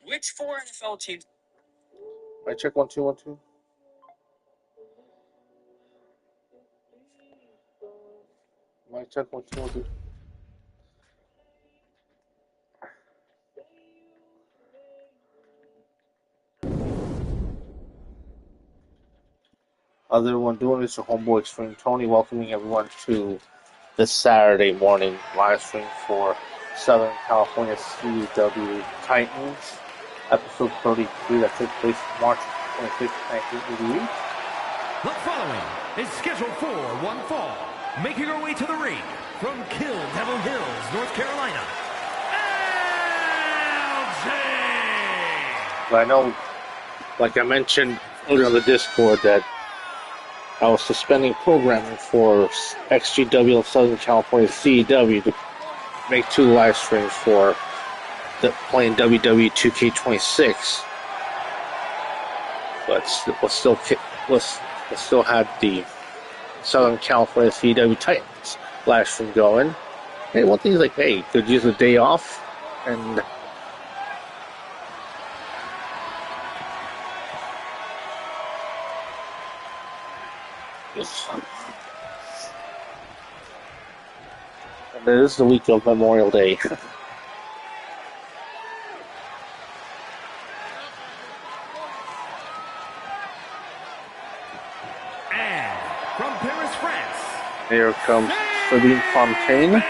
Which four NFL teams? I check 1 2 1 2. Mic check 1 2 1 2. How's everyone doing? It's your homeboy Extreme Tony, welcoming everyone to this Saturday morning live stream for Southern California CGWL Titans, episode 33 that took place March 26, 1988. The following is scheduled for one fall, making her way to the ring from Kill Devil Hills, North Carolina, LJ! But I know, like I mentioned earlier on the Discord, that I was suspending programming for XGWL Southern California CEW to make 2 live streams for playing WWE 2K26. But still had the Southern California CEW Titans live stream going. Hey, one thing is like, hey, could use a day off and and it is the week of Memorial Day. And from Paris, France, Here comes Sabine Fontaine.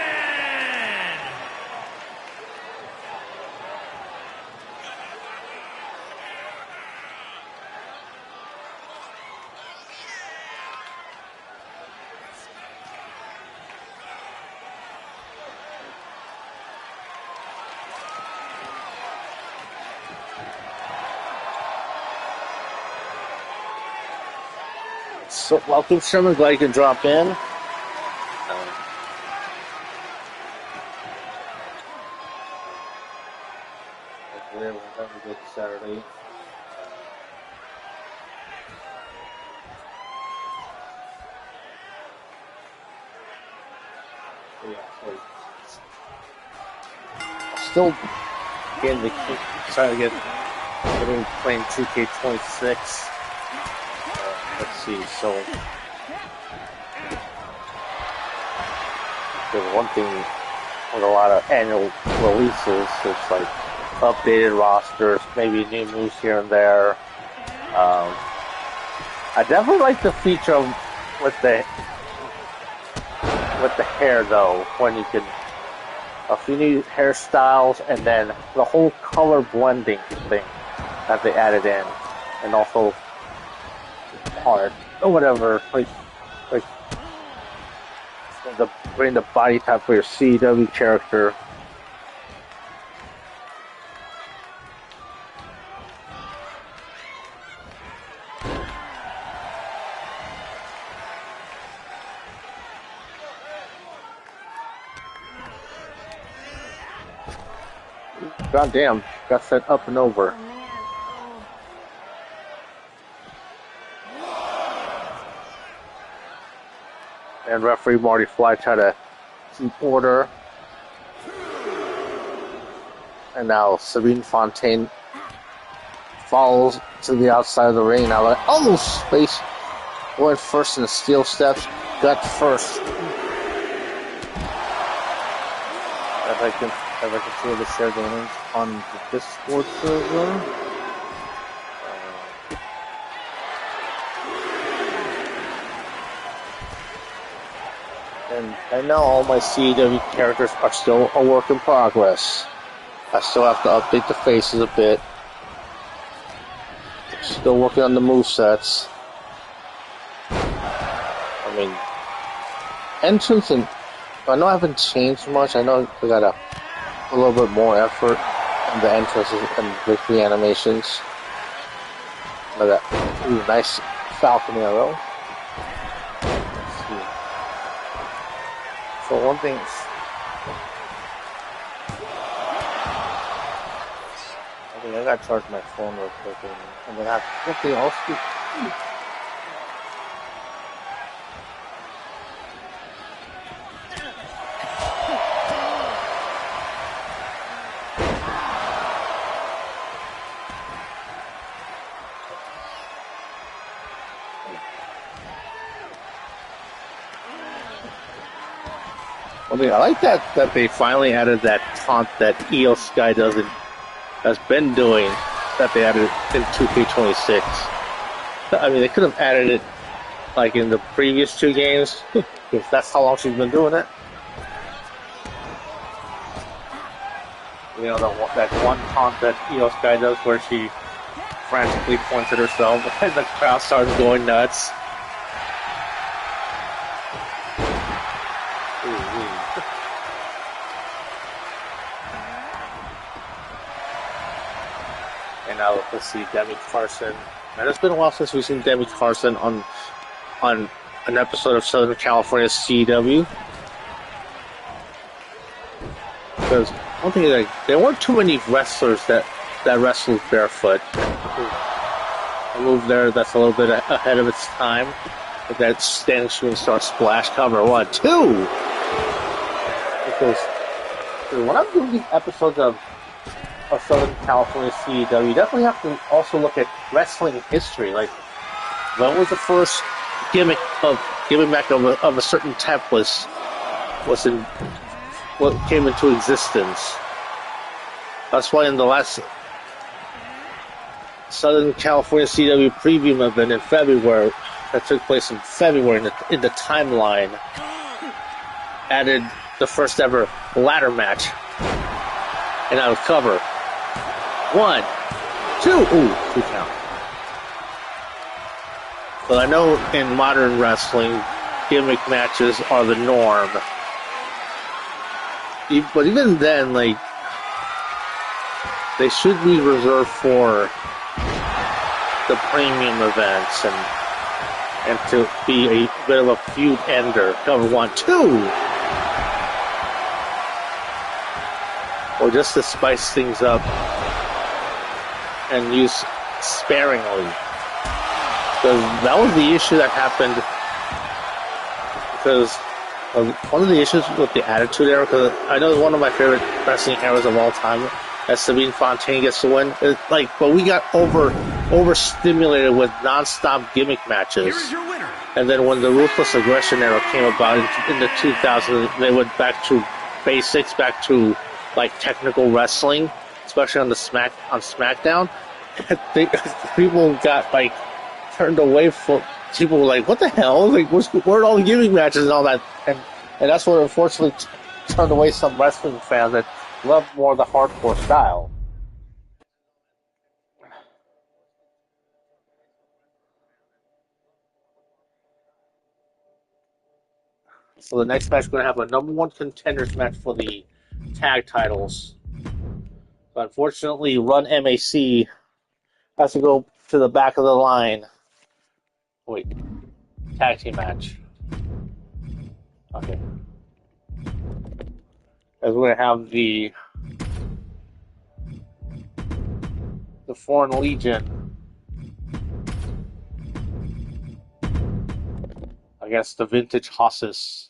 So, welcome, Sherman. Glad you can drop in. Hopefully everyone's having a good Saturday. Still getting trying to get playing 2K26. Let's see, so there's one thing with a lot of annual releases, it's like updated rosters, maybe new moves here and there. I definitely like the feature with the hair though, when you can a few new hairstyles and then the whole color blending thing that they added in, and also part or whatever, like bring the body type for your CW character. Goddamn, got set up and over. And referee Marty Fly tried to keep order. And now Sabine Fontaine falls to the outside of the ring. Now, like, oh, space went first in the steel steps, got first. If I can see the share the links on the Discord server. And I know all my CW characters are still a work in progress. I still have to update the faces a bit. Still working on the movesets. I mean, entrance and I know I haven't changed much. I know we got a little bit more effort in the entrances and victory animations. Look at that. Ooh, nice Falcon arrow. So one thing, I think I gotta charge my phone real quick, and then hopefully I'll speak. I like that they finally added that taunt that Io Sky has been doing, that they added in 2K26. I mean, they could have added it like in the previous 2 games, because that's how long she's been doing it. You know, that one taunt that Io Sky does where she frantically points at herself and the crowd starts going nuts. And now let's see Demi Carson. And it's been a while since we've seen Demi Carson on an episode of Southern California CW. Because one thing is, like, there weren't too many wrestlers that wrestled barefoot. A move there that's a little bit ahead of its time. With that standing shooting star splash cover. 1, 2! Because when I'm doing these episodes of Southern California CW, you definitely have to also look at wrestling history. Like, when was the first gimmick back of a certain type what came into existence? That's why in the last Southern California CW preview event in February, that took place in February in the timeline, added the first ever ladder match, and I would cover 1, 2, ooh, 2 count. But I know in modern wrestling, gimmick matches are the norm. But even then, like, they should be reserved for the premium events and to be a bit of a feud ender. Cover 1, 2. Or just to spice things up and use sparingly. Because that was the issue that happened. Because one of the issues with the Attitude Era, because I know one of my favorite wrestling eras of all time, as Sabine Fontaine gets to win, but we got overstimulated with non-stop gimmick matches. Here is your winner. And then when the Ruthless Aggression Era came about in the 2000s, they went back to basics, back to like technical wrestling, especially on SmackDown. People got like turned away from. People were like, "What the hell? Like, where'd all the gimmick matches and all that?" And that's what unfortunately turned away some wrestling fans that love more the hardcore style. So the next match, we're going to have a number 1 contenders match for the tag titles. But unfortunately, Run MAC has to go to the back of the line. Wait. Tag team match. Okay. As we're going to have the Foreign Legion against the Vintage Hosses.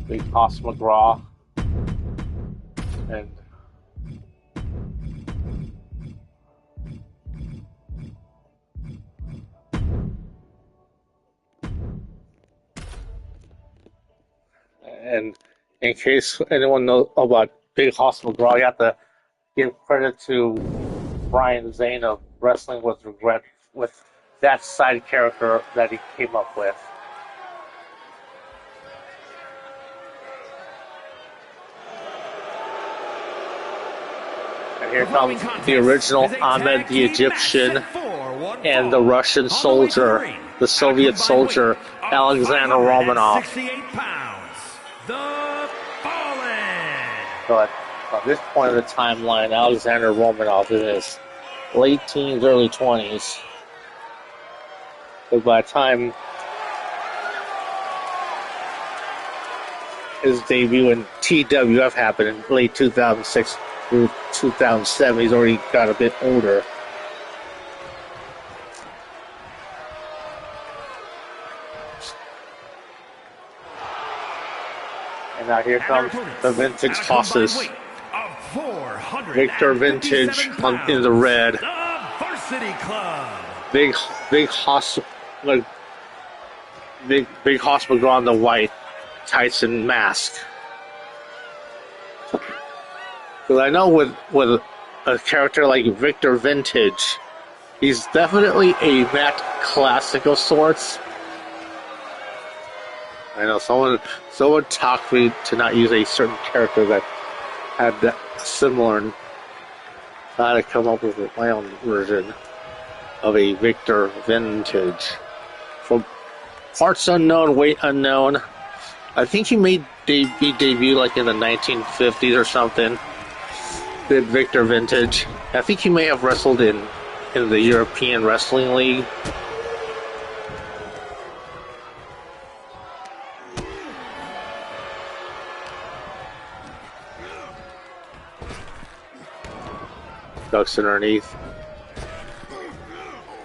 Big Hoss McGraw and in case anyone knows about Big Hoss McGraw, you have to give credit to Brian Zane of Wrestling with Regret with that side character that he came up with. And here comes the original Ahmed the Egyptian and the Russian soldier, the Soviet soldier, Alexander Romanov. 68 pounds, the Fallen. But at this point of the timeline, Alexander Romanov is in his late teens, early 20s. But by the time his debut in TWF happened in late 2006 through 2007, he's already got a bit older. And now here comes the Vintage Hosses. Victor Vintage in the red. The Varsity Club. Big Hoss. Like, Big Hoss McGraw in the white tights and mask. Because I know with a character like Victor Vintage, he's definitely a matte classic of sorts. I know someone talked me to not use a certain character that had that similar, and I had to come up with my own version of a Victor Vintage. From parts unknown, weight unknown. I think he made debut like in the 1950s or something. Did Victor Vintage. I think he may have wrestled in the European Wrestling League. Ducks underneath.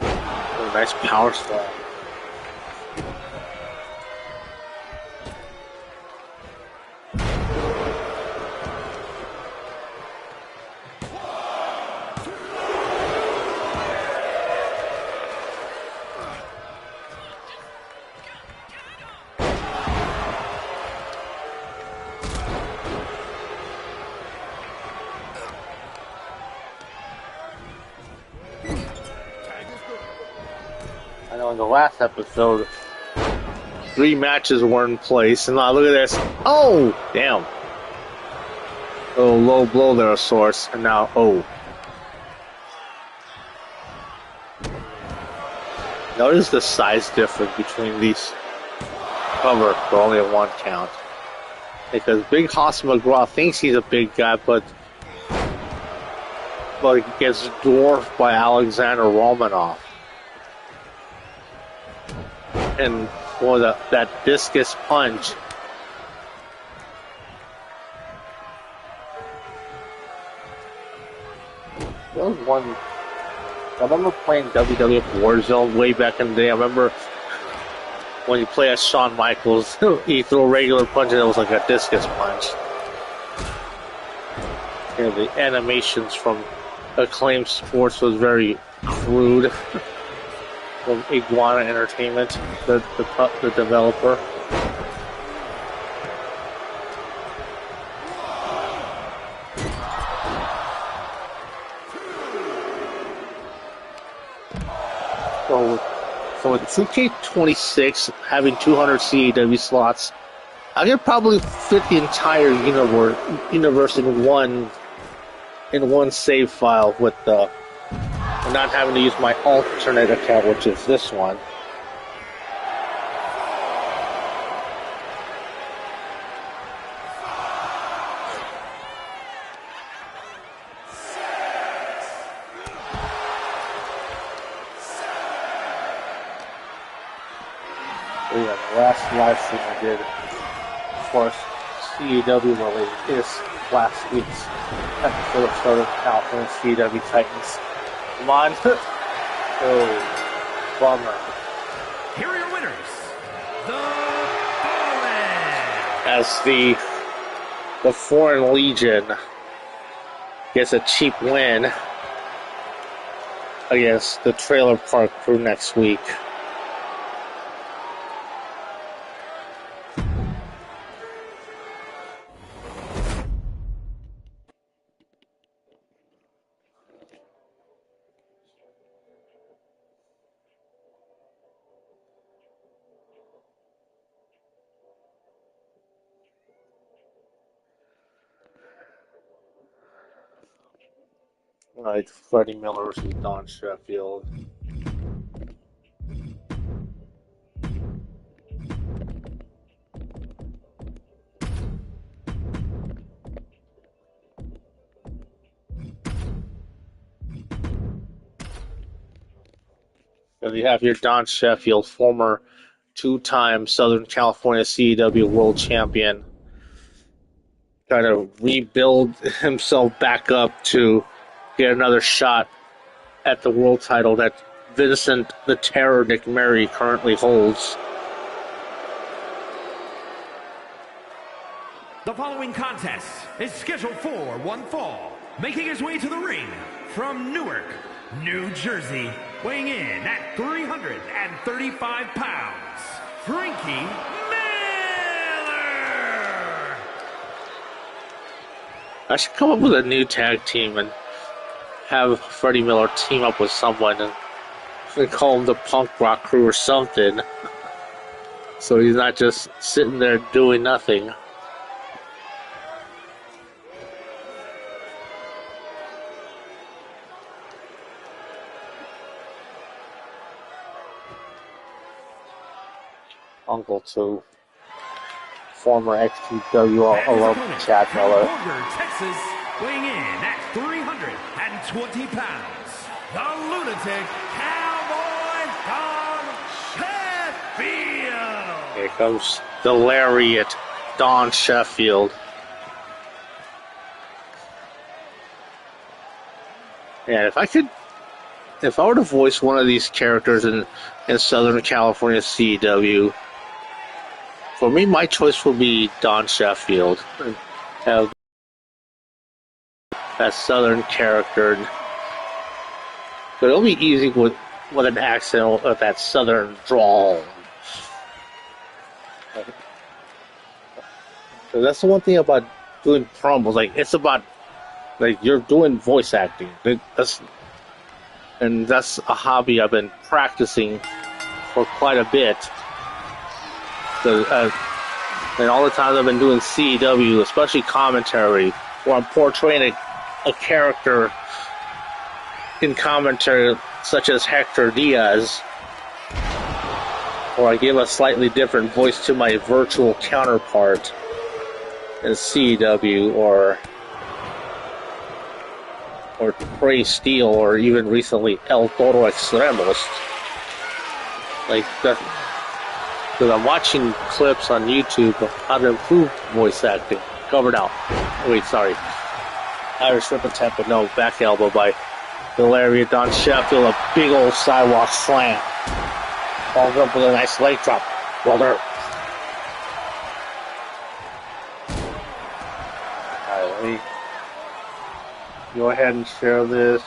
Oh, nice power slam. I know in the last episode, 3 matches were in place, and now look at this. Oh, damn. Oh, low blow there of sorts, and now, oh. Notice the size difference between these cover for only a 1 count. Because Big Hoss McGraw thinks he's a big guy, but he gets dwarfed by Alexander Romanoff. And for that discus punch. That was one. I remember playing WWF Warzone way back in the day. I remember when you play as Shawn Michaels, he threw a regular punch and it was like a discus punch. You know, the animations from Acclaim Sports was very crude. From Iguana Entertainment, the developer. So with 2K26 having 200 CAW slots, I could probably fit the entire universe in one save file with not having to use my alternate account, which is this one. So yeah, the last live stream I did, of course, CEW related, is last week's episode of Southern California CEW Titans. Come on. Oh, bummer. Here are your winners, the Fallen. As the Foreign Legion gets a cheap win against the Trailer Park Crew next week. Right, Freddie Miller versus Don Sheffield. So you have here Don Sheffield, former 2-time Southern California CEW World Champion, trying to rebuild himself back up to get another shot at the world title that Vincent the Terror McMurray currently holds. The following contest is scheduled for one fall, making his way to the ring from Newark, New Jersey, weighing in at 335 pounds, Frankie Miller. I should come up with a new tag team and have Freddie Miller team up with someone and call him the Punk Rock Crew or something. So he's not just sitting there doing nothing. Uncle to former XGWL alum Chad Miller. Texas, weighing in at 320 pounds, the lunatic cowboy Don Sheffield. Here comes the lariat, Don Sheffield. Yeah, if I were to voice one of these characters in Southern California CW, for me, my choice would be Don Sheffield. And have that Southern character. But it'll be easy with an accent of that Southern drawl. So that's the one thing about doing promos. Like, it's about, like, you're doing voice acting. That's a hobby I've been practicing for quite a bit. And all the times I've been doing CW, especially commentary, where I'm portraying a character in commentary, such as Hector Diaz, or I give a slightly different voice to my virtual counterpart in CW, or Trey Steele, or even recently El Toro Extremos. Like that. Because I'm watching clips on YouTube of how to improve voice acting. Covered out. Wait, sorry. Irish rip attempt, but no, back elbow by the lariat. Don Sheffield, a big old sidewalk slam. Follows up with a nice leg drop. Well done. Alright, let me go ahead and share this.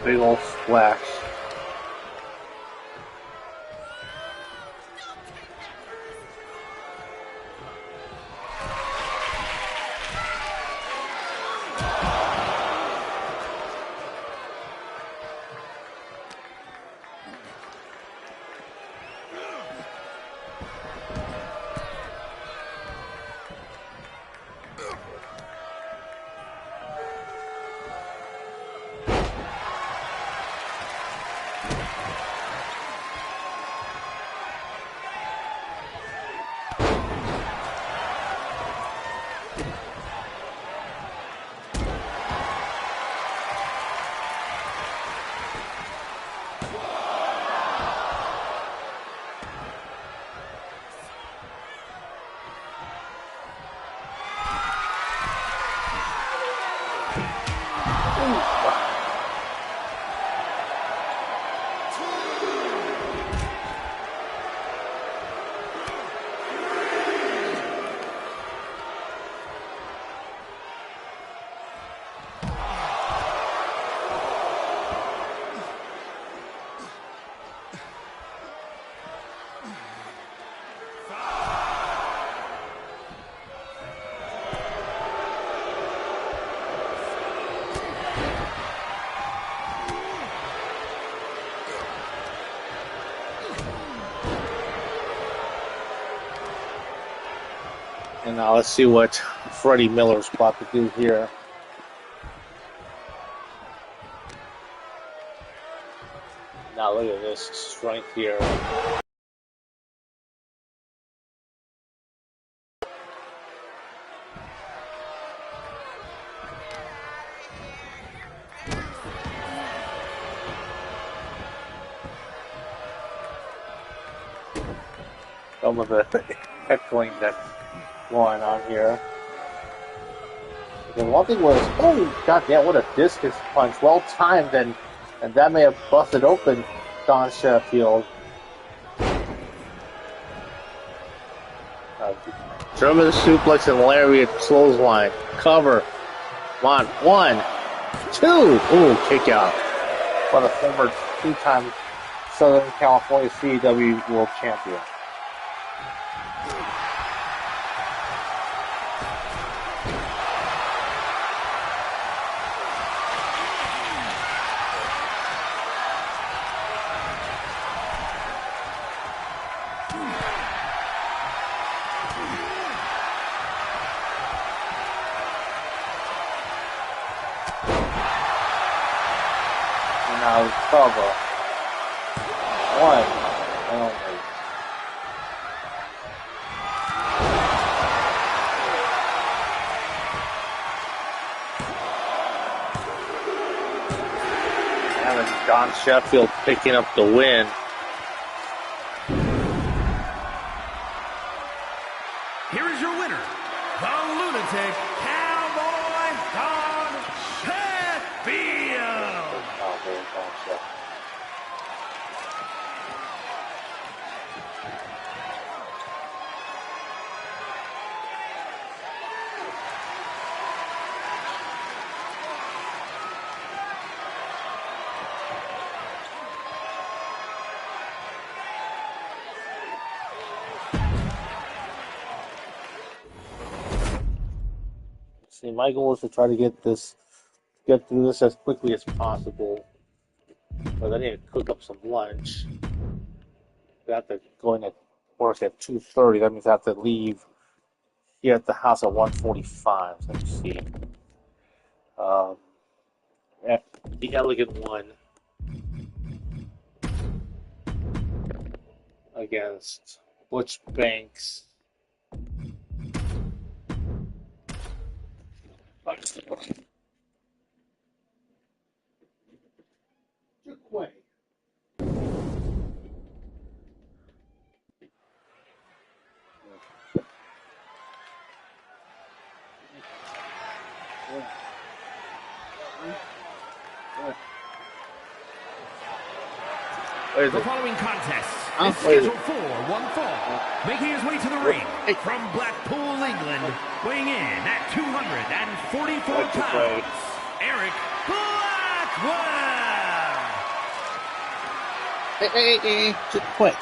Big old splash. And now let's see what Freddie Miller's about to do here. Now look at this strength here. some of the heckling that's going on here. And one thing was, oh goddamn, what a discus punch, well timed, and that may have busted open Don Sheffield. German suplex and lariat clothesline. Cover. Come on. 1, 2. Ooh, kick out. But a former 2-time Southern California CW World Champion. Now cover. 1 and only. And Don Sheffield picking up the win. Here is your winner, the Lunatic Cowboy Don Sheffield. See, my goal is to try to get through this as quickly as possible. But I need to cook up some lunch. I have to go in at work at 2:30. That means I have to leave here at the house at 1:45. So let me see. At the Elegant One against Butch Banks. The following contest is scheduled for one fall. Making his way to the ring from Blackpool, England, weighing in at 244 pounds, Eric Blackwell. Hey, just quit.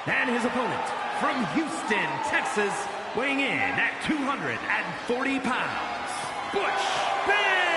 And his opponent from Houston, Texas, weighing in at 240 pounds, Butch Bannon.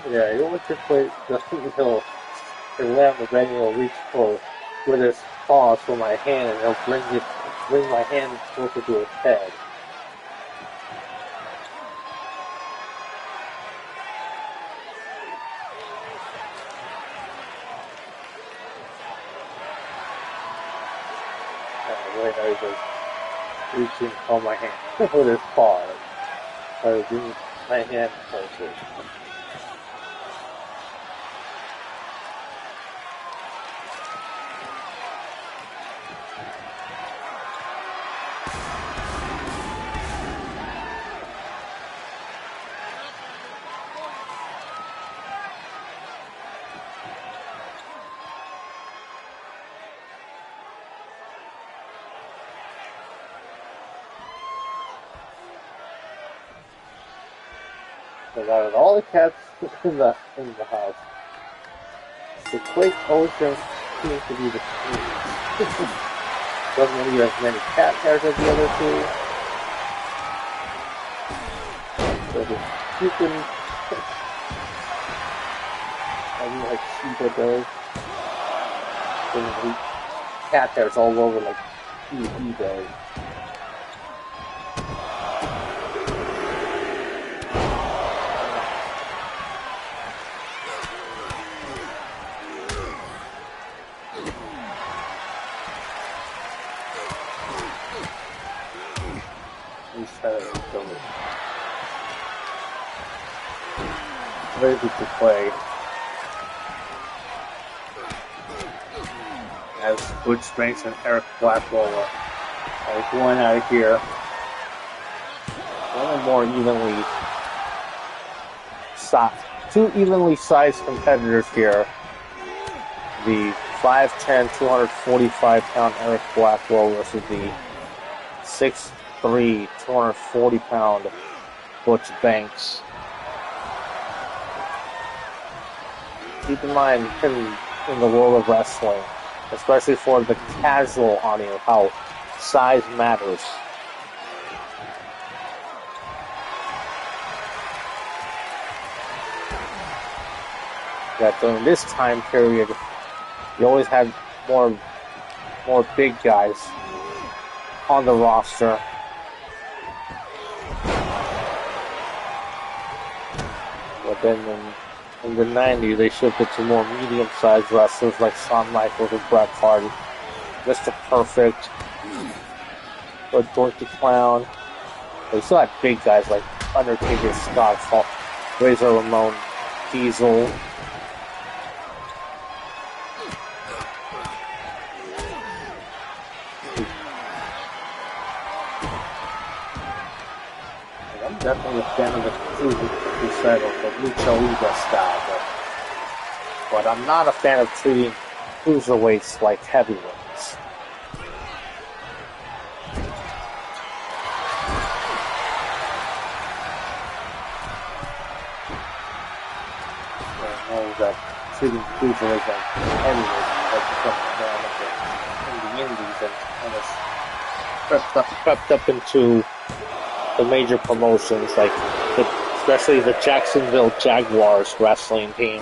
Yeah, you want to play he'll land the bed and he'll reach for with his paws for my hand and he'll bring my hand closer to his head. way I was reaching on my hand with his paw. I was using my hand closer. Because out of all the cats in the house, the Quake always seems to be the cleanest. Doesn't really have as many cat hairs as the other two. So you can, I mean, like Shiba does. There's cat hairs all over like he does. Very good to play. As Butch Banks and Eric Blackwell are going out of here. One more evenly sized, two evenly sized competitors here. The 5'10", 245-pound Eric Blackwell versus the 6'3", 240-pound Butch Banks. Keep in mind, in the world of wrestling, especially for the casual audience, how size matters. That during this time period, you always had more big guys on the roster. But then in the 90s, they shifted to more medium-sized wrestlers like Shawn Michaels and Bret Hart, Mr. Perfect, or Donkey Clown. They still had big guys like Undertaker, Scott Hall, Razor Ramon, Diesel. I'm definitely a fan of the Crusader, the Lucha Libre style, but I'm not a fan of treating cruiserweights like heavyweights. I know that treating cruiserweights like heavyweights has become more of in the indies and it's crept up into the major promotions, like especially the Jacksonville Jaguars wrestling team.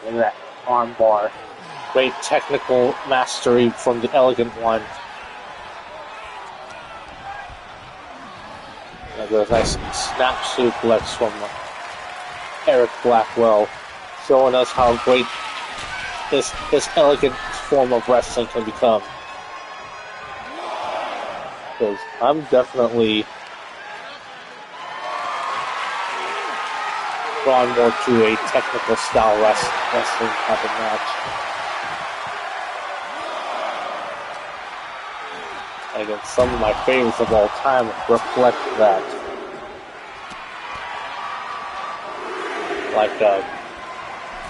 Look at that armbar. Great technical mastery from the Elegant One. And there's a nice snap suplex from Eric Blackwell, showing us how great this elegant form of wrestling can become. Because I'm definitely drawn more to a technical style wrestling type of match. Again, some of my favorites of all time reflect that.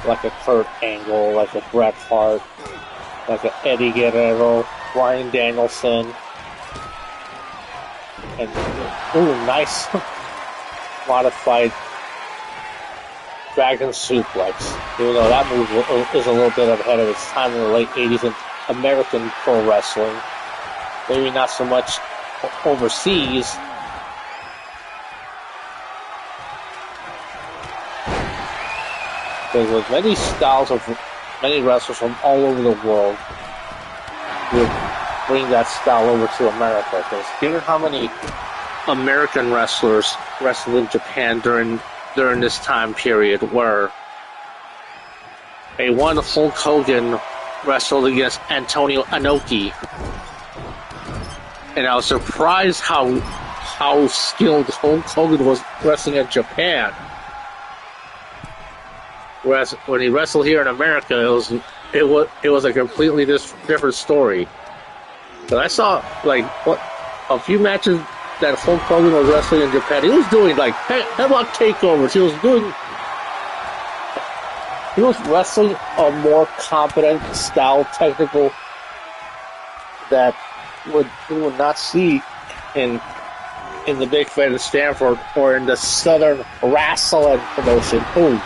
Like a Kurt Angle, like a Bret Hart, like a Eddie Guerrero, Bryan Danielson, and nice modified Dragon Suplex. Even though that move is a little bit ahead of its time in the late 80s in American pro wrestling, maybe not so much overseas. Because with many styles of many wrestlers from all over the world would bring that style over to America. Because given how many American wrestlers wrestled in Japan during this time period were one Hulk Hogan wrestled against Antonio Inoki, and I was surprised how skilled Hulk Hogan was wrestling in Japan. Whereas when he wrestled here in America, it was a completely different story. But I saw a few matches that Hulk Hogan was wrestling in Japan. He was doing headlock takeovers. He was wrestling a more competent style, technical that you would not see in the Big Fat of Stanford or in the Southern Wrestling promotion. Ooh.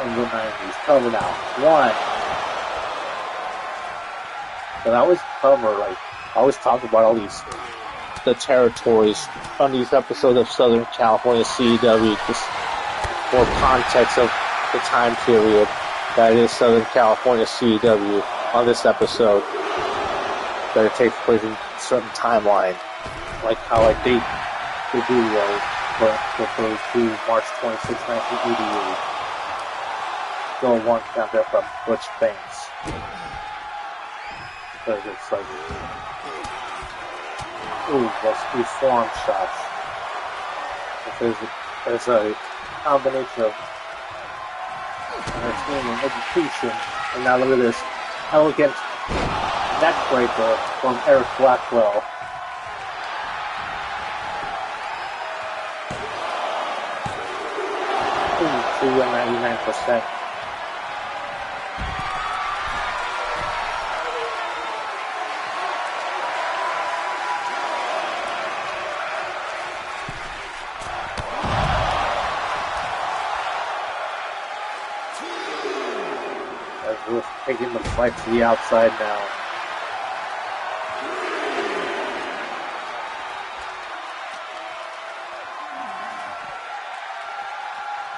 In the 90s, cover now. One. But I always I always talk about all the territories on these episodes of Southern California CW, just for context of the time period that is Southern California CW on this episode, that it takes place in a certain timeline, like how I date the video refers to March 26, 1988. Go one count there from Butch Banks. Because it's those reform shots. There's a combination of entertainment, education, and now look at this elegant neck breaker from Eric Blackwell. To 99%. We're taking the fight to the outside now.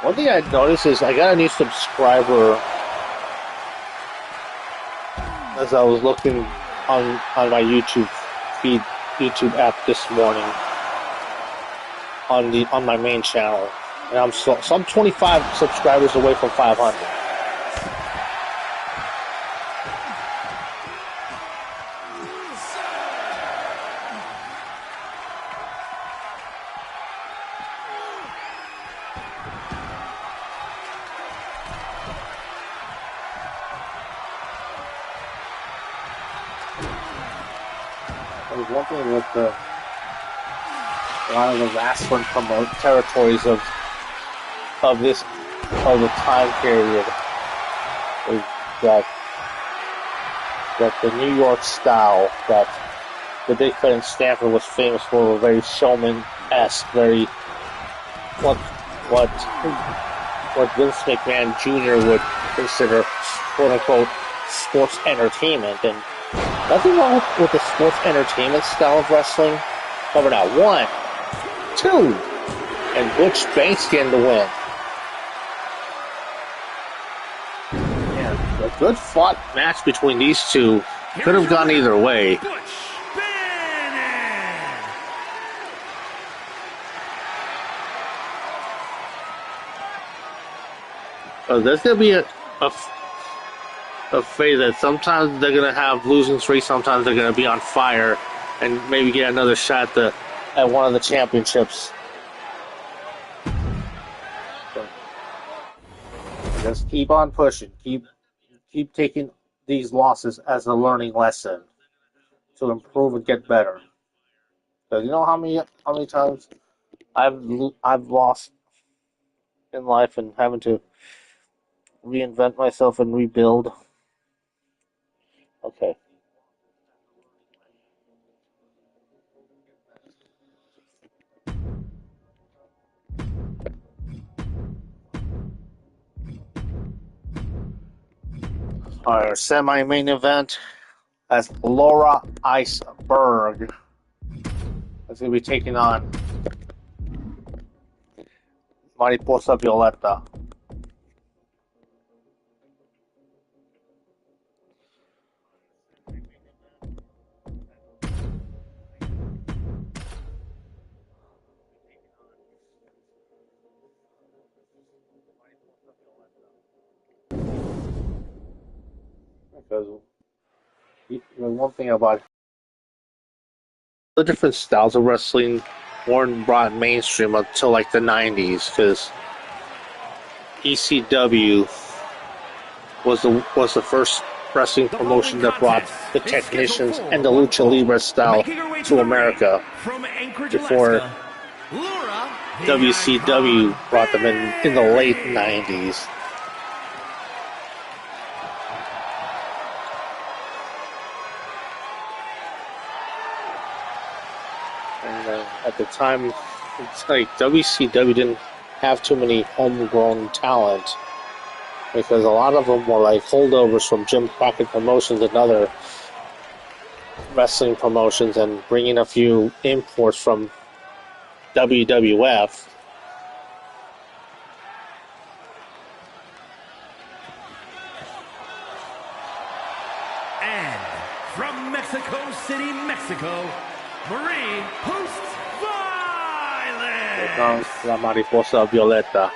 One thing I noticed is I got a new subscriber as I was looking on my YouTube app this morning on my main channel, and I'm 25 subscribers away from 500. There's one thing with a lot of the wrestling promote territories of the time period is that the New York style that the Big Fat in Stanford was famous for, very showman-esque, very what Vince McMahon Jr. would consider quote-unquote sports entertainment. And nothing wrong with the sports entertainment style of wrestling. Cover now. 1, 2, and Butch Banks getting the win. Yeah, a good fought match between these two. Could have gone either way. So there's going to be a phase that sometimes they're going to have losing streaks, sometimes they're going to be on fire and maybe get another shot at one of the championships. So just keep on pushing. Keep taking these losses as a learning lesson to improve and get better. Because you know how many times I've lost in life and having to reinvent myself and rebuild. Okay. Our semi-main event as Laura Iceberg is going to be taking on Mariposa Violeta. because the one thing about the different styles of wrestling weren't brought mainstream until like the 90s, because ECW was the first wrestling promotion that brought the technicians and the lucha libre style to America before WCW brought them in the late 90s. And at the time, it's like WCW didn't have too many homegrown talent, because a lot of them were like holdovers from Jim Crockett Promotions and other wrestling promotions, and bringing a few imports from WWF. And from Mexico City, Mexico, Marie hosts violence. Here comes la mariposa violeta.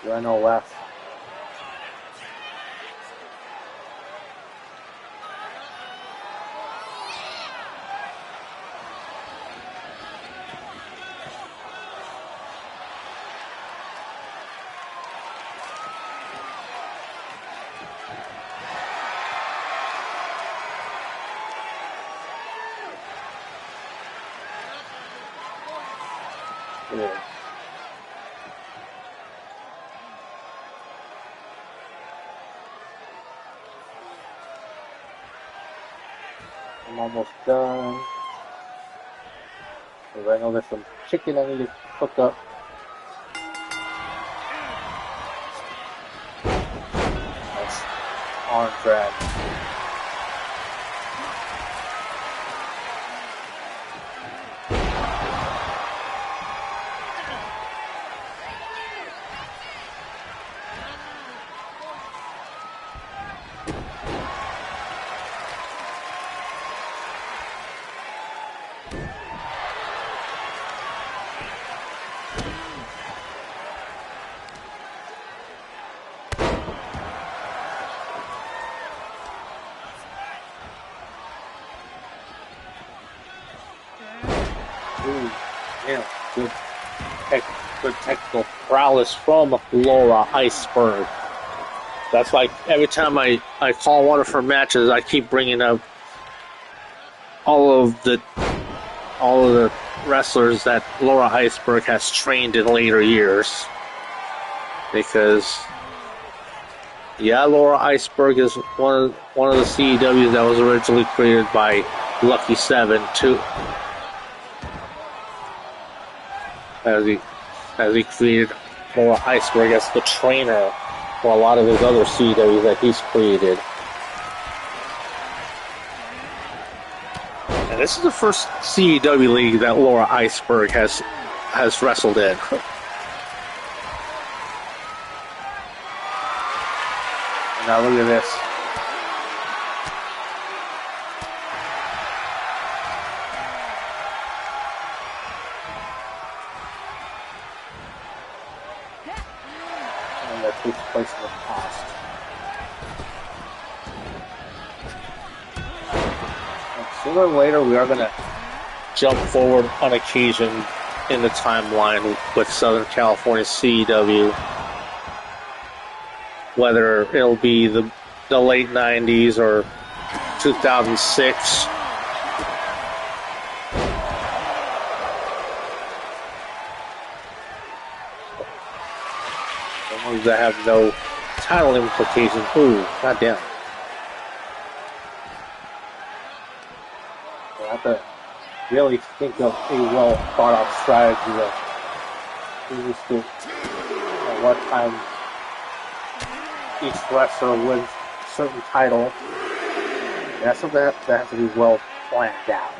Rhino left. Yeah. I'm almost done. Because I know there's some chicken I need to cook up. Nice arm drag. Ooh, yeah, good technical prowess from Laura Iceberg. That's why every time I call one of her matches, I keep bringing up all of the wrestlers that Laura Iceberg has trained in later years. Because, yeah, Laura Iceberg is one of the CEWs that was originally created by Lucky Seven too. As he created Laura Iceberg as the trainer for a lot of his other CWs that he's created. And this is the first CEW league that Laura Iceberg has wrestled in. And now look at this. Takes place in the past. And sooner or later, we are going to jump forward on occasion in the timeline with Southern California CEW. Whether it'll be the late 90s or 2006. That have no title implications. Ooh, goddamn. I have to really think of a well thought out strategy that is to at what time each wrestler wins a certain title. And that's something that has to be well planned out.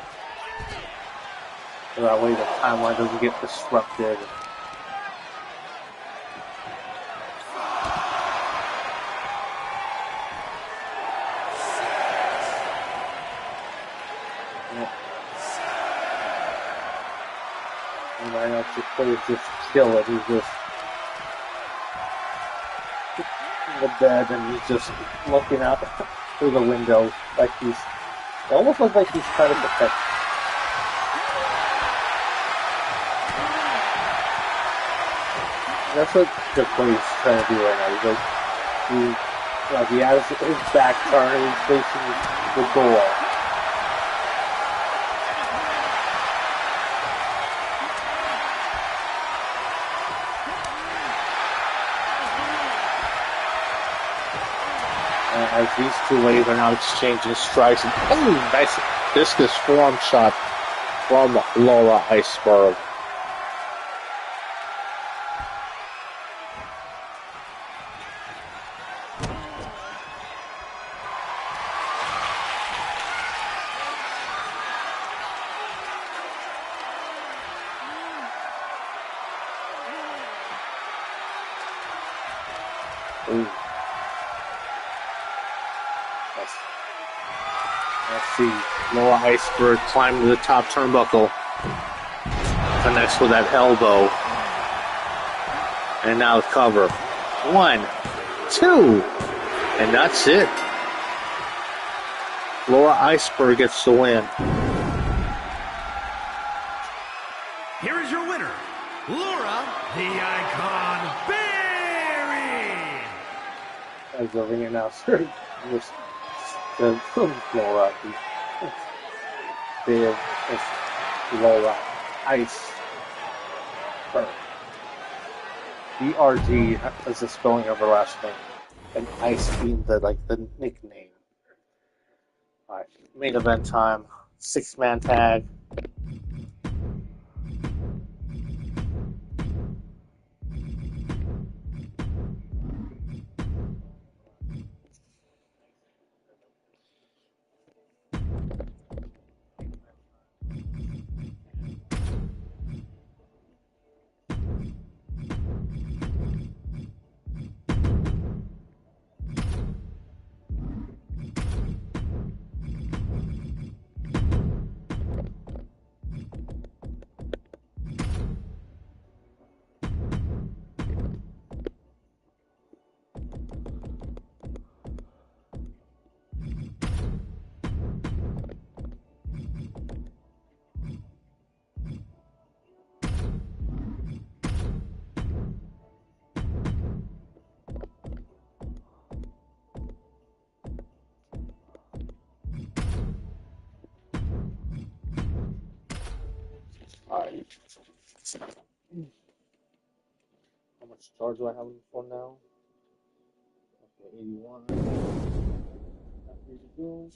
So that way the timeline doesn't get disrupted. And right now, this player's just chilling. He's just in the bed and he's just looking out through the window like it almost looks like he's trying to protect. That's what the player's trying to do right now. He's like, he has his back turned and he's facing the door. As these two ladies are now exchanging strikes. Oh, nice discus forearm shot from Laura Iceberg. Ooh. Let's see. Laura Iceberg climbing to the top turnbuckle. Connects with that elbow. And now cover. 1, 2. And that's it. Laura Iceberg gets the win. Here is your winner, Laura the Icon Berry. As the ring announcer was the Laura. Big Laura Iceberg. BRG is the spelling of her last name, and Ice being the nickname. Alright, main event time, 6-man tag. Alright. How much charge do I have on the phone now? Okay, 81. Not ready to go.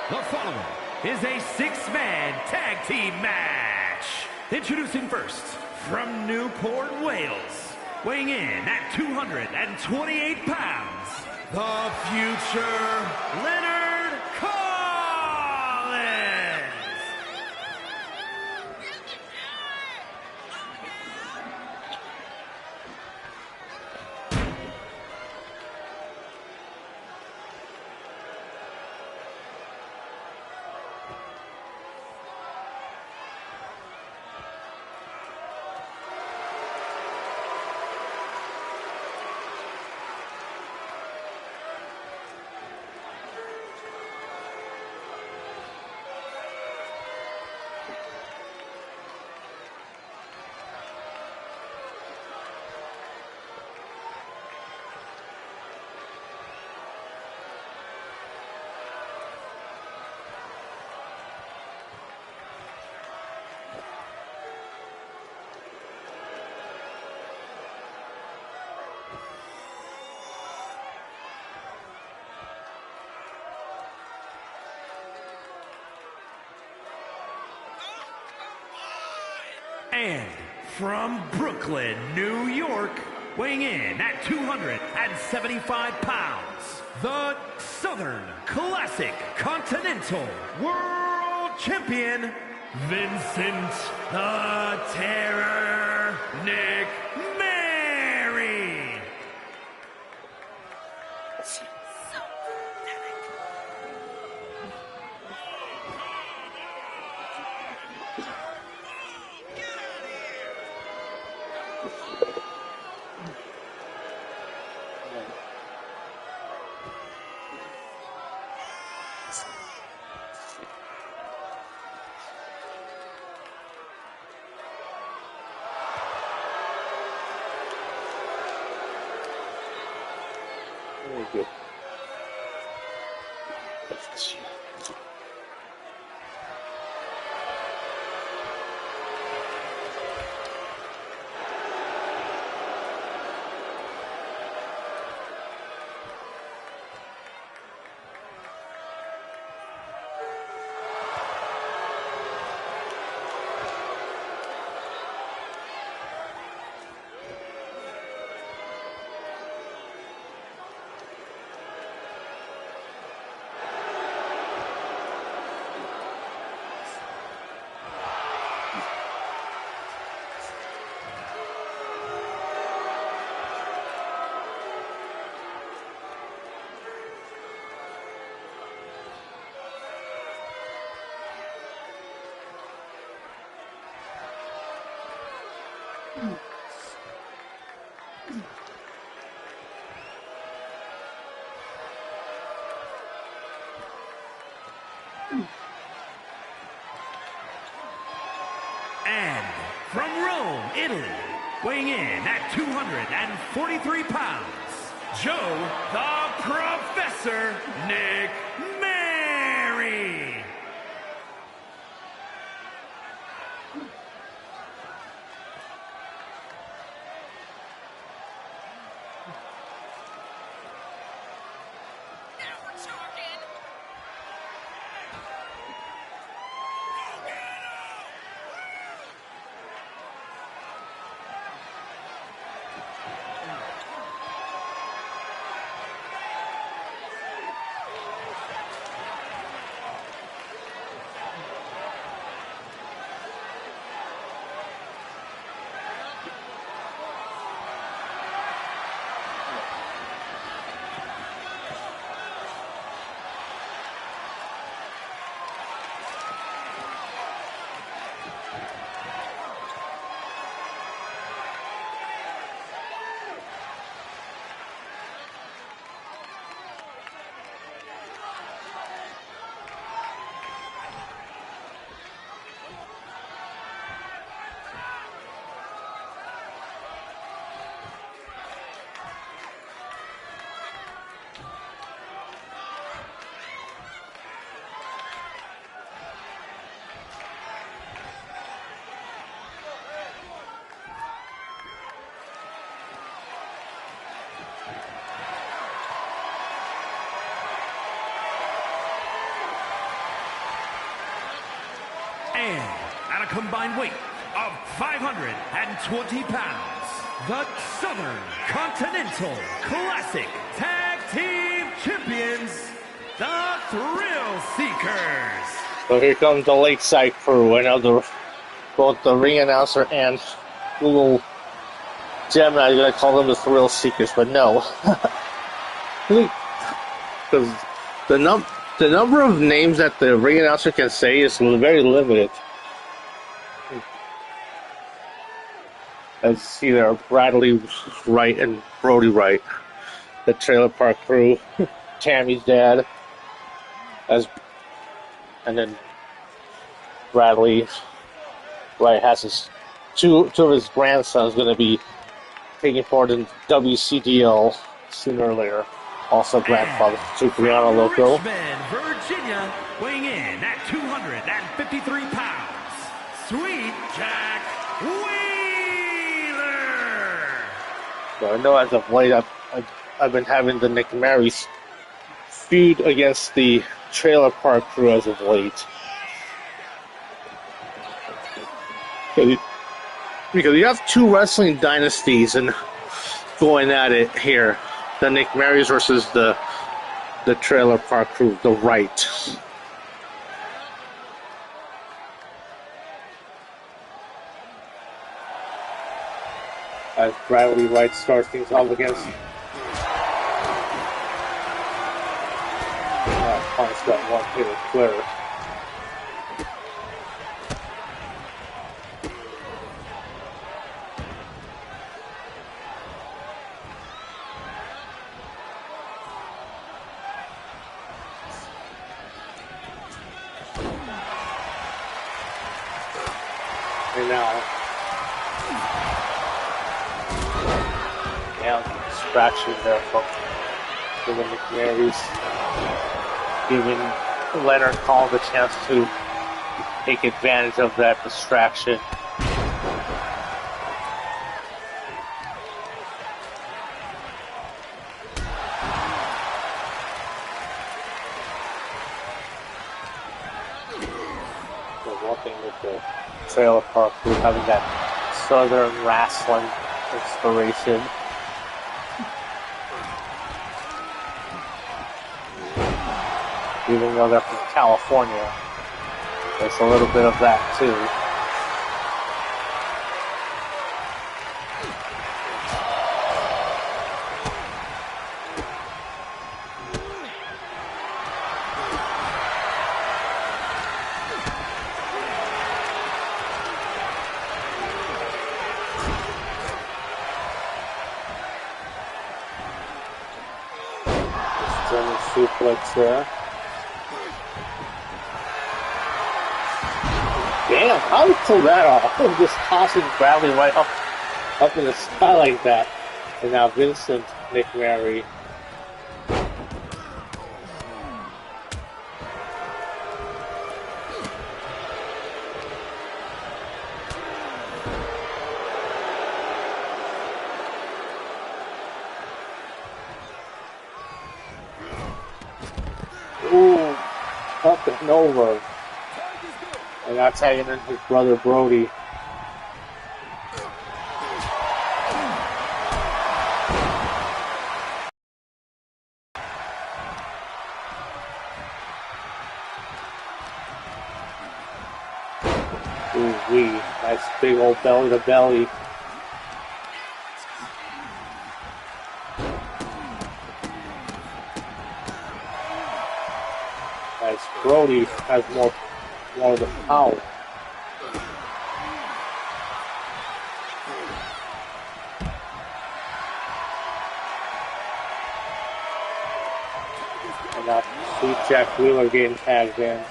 The following is a 6-man tag team match. Introducing first, from Newport, Wales, weighing in at 228 pounds, the future Leonard Collins. And from Brooklyn, New York, weighing in at 200 275 pounds, the Southern Classic Continental World Champion, Vincent the Terror Nick Mary. Very good. And from Rome, Italy, weighing in at 243 pounds, Joe the Professor Nick Mary. And at a combined weight of 520 pounds, the Southern Continental Classic Tag Team Champions, the Thrill Seekers. So here comes the Lakeside crew. I know both the ring announcer and Google Gemini are going to call them the Thrill Seekers, but no. Because the number of names that the ring announcer can say is very limited. As see there, Bradley Wright and Brody Wright, the Trailer Park Crew, Tammy's dad, and then Bradley Wright has two of his grandsons going to be taking part in WCDL sooner or later. Also, grandfather Cipriano Loco. Richmond, Virginia, weighing in at 253 pounds, Sweet Jack Wheeler. So I know as of late I've been having the Nick Mary's feud against the Trailer Park Crew as of late. Because you have two wrestling dynasties and going at it here. the Nick Marys versus the Trailer Park Crew, the Right. As Bradley Wright starts things off against punch that one hit is clear. And now, distraction there from the McMarys, giving Leonard Hall the chance to take advantage of that distraction. The one thing with the Trailer Park Crew having that Southern wrestling inspiration. Even though they're from California, there's a little bit of that too. German suplex there. Damn, how did he pull that off? Just tossing Bradley right up in the sky like that. And now Vincent McMary. Ooh, up and over. And now tagging in his brother Brody. Ooh wee, nice big old belly to belly. As Brody has more of the power. And now see Jack Wheeler getting tagged in.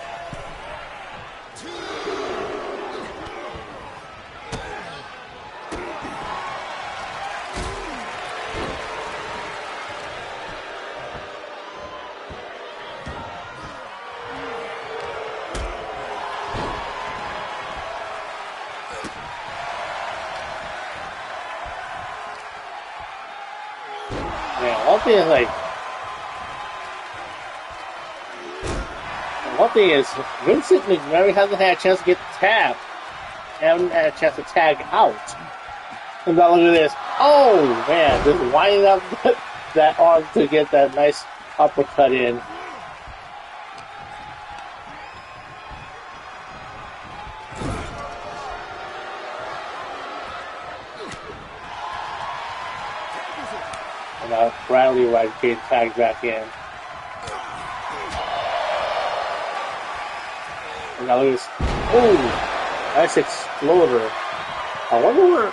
One thing is, Vincent McMary hasn't had a chance to get tagged. Hasn't had a chance to tag out. And now look at this. Oh man, just winding up that arm to get that nice uppercut in. And now Bradley Wright getting tagged back in. And now look at this. Oh, nice exploder. I wonder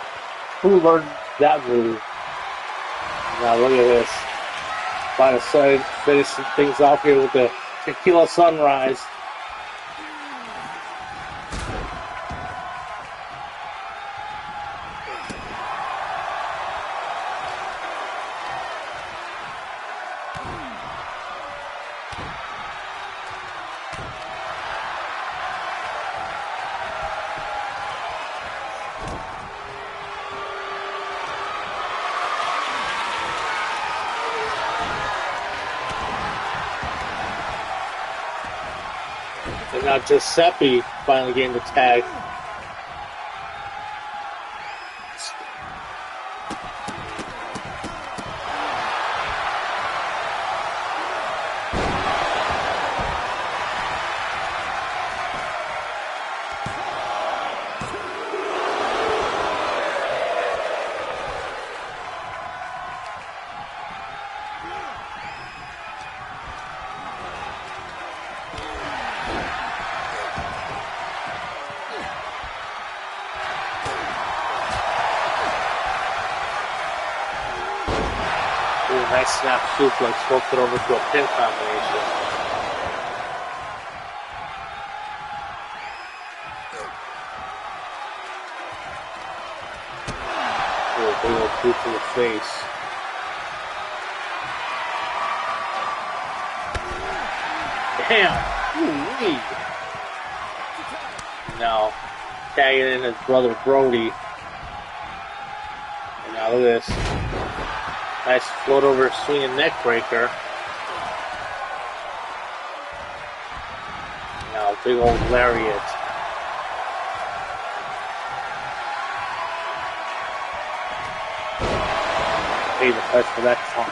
who learned that move. Now look at this. About to finish things off here with the Tequila Sunrise. And now Giuseppe finally getting the tag. nice snap suplex, worked it over to a pin combination. A big old boot to the face. Damn! Ooh-wee. Now, tagging in his brother Brody. And now look at this. Nice float over swinging neck breaker. Now, big old lariat. Paid the price for that fun.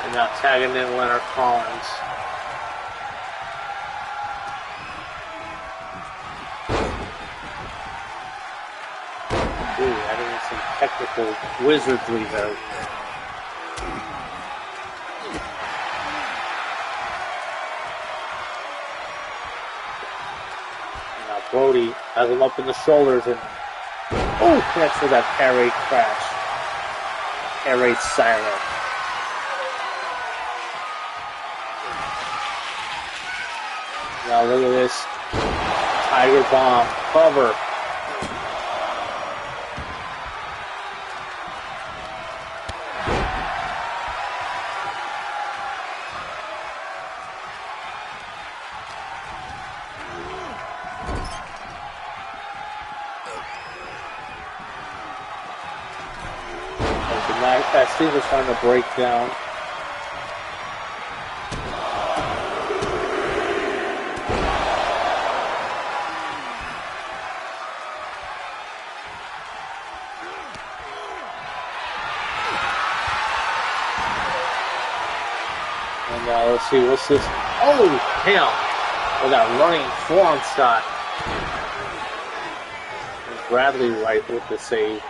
And now tagging in Leonard Collins. Ooh, adding in some technical wizardry there. Brody has him up in the shoulders and connects for that air raid crash. Air raid siren. Now look at this. Tiger bomb. Cover. That Steve was trying to break down. And let's see, what's this? Oh, hell! With that running forearm shot. And Bradley right with the save.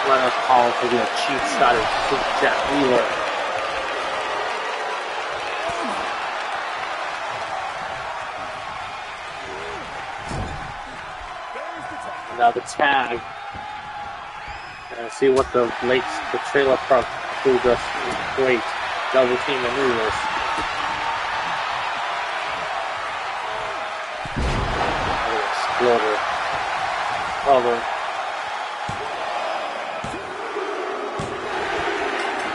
Leonard Collins will get a cheap shot at Jack Wheeler. And now the tag. And see what the trailer park crew does. Great. Double team maneuvers. Exploder. Cover.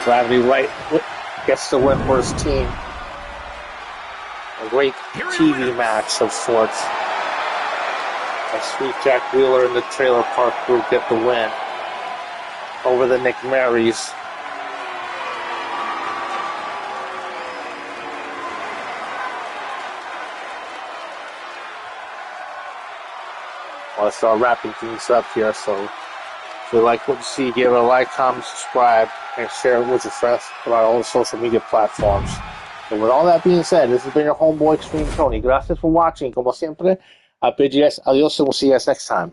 Bradley Wright gets the win for his team. A great TV match of sorts. A sweet Jack Wheeler and the Trailer Park Group get the win over the Nick Marys. Let's start wrapping things up here. So if you like what you see, give it a like, comment, subscribe, and share it with your friends about all the social media platforms. And with all that being said, this has been your homeboy Extreme Tony. Gracias for watching. Como siempre, I bid you guys adios and we'll see you guys next time.